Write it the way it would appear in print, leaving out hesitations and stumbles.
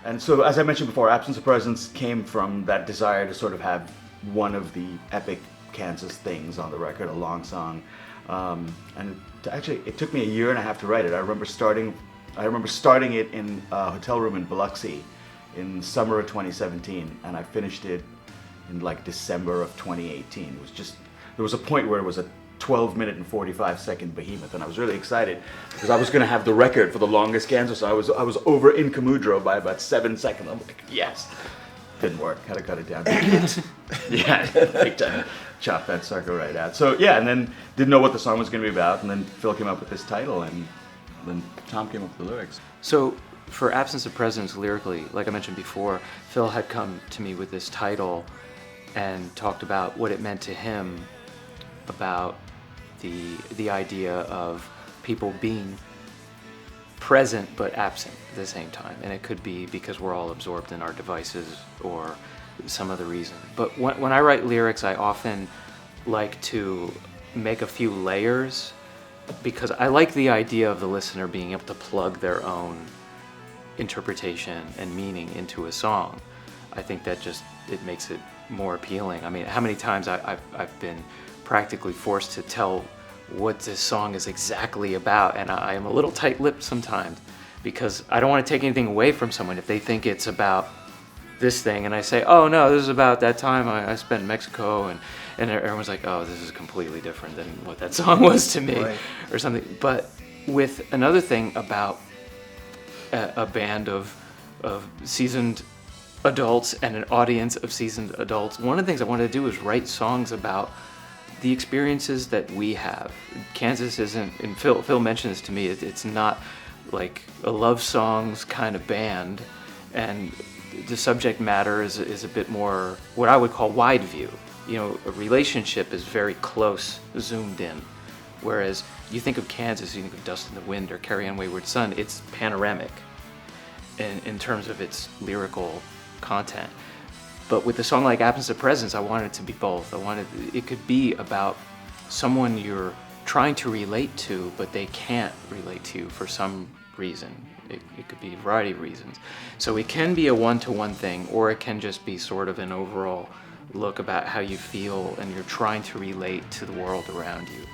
And so, as I mentioned before, Absence of Presence came from that desire to sort of have one of the epic Kansas things on the record, a long song. And actually, it took me a year and a half to write it. I remember starting it in a hotel room in Biloxi in summer of 2017, and I finished it in like December of 2018. It was just, there was a point where it was a 12-minute and 45-second behemoth, and I was really excited because I was going to have the record for the longest Kansas. So I was over in Camudro by about 7 seconds. I'm like, yes. Didn't work. Had to cut it down. Yeah, big time. Chop that sucker right out. So yeah, and then didn't know what the song was going to be about, and then Phil came up with this title, and then Tom came up with the lyrics. So for Absence of Presence lyrically, like I mentioned before, Phil had come to me with this title and talked about what it meant to him about the idea of people being present but absent at the same time. And it could be because we're all absorbed in our devices or some other reason. But when I write lyrics, I often like to make a few layers because I like the idea of the listener being able to plug their own interpretation and meaning into a song. I think that just, it makes it more appealing. I mean, how many times I've been practically forced to tell what this song is exactly about, and I am a little tight-lipped sometimes because I don't want to take anything away from someone if they think it's about this thing, and I say, oh no, this is about that time I spent in Mexico, and everyone's like, oh, this is completely different than what that song was to me, right, or something. But with another thing about a band of seasoned adults and an audience of seasoned adults, one of the things I wanted to do is write songs about the experiences that we have. Kansas isn't, and Phil mentioned this to me, it's not like a love songs kind of band, and the subject matter is a bit more what I would call wide view. You know, a relationship is very close, zoomed in, whereas you think of Kansas, you think of Dust in the Wind or Carry On Wayward Son, it's panoramic in terms of its lyrical content. But with a song like Absence of Presence, I wanted it to be both. It could be about someone you're trying to relate to, but they can't relate to you for some reason. It could be a variety of reasons. So it can be a one-to-one thing, or it can just be sort of an overall look about how you feel and you're trying to relate to the world around you.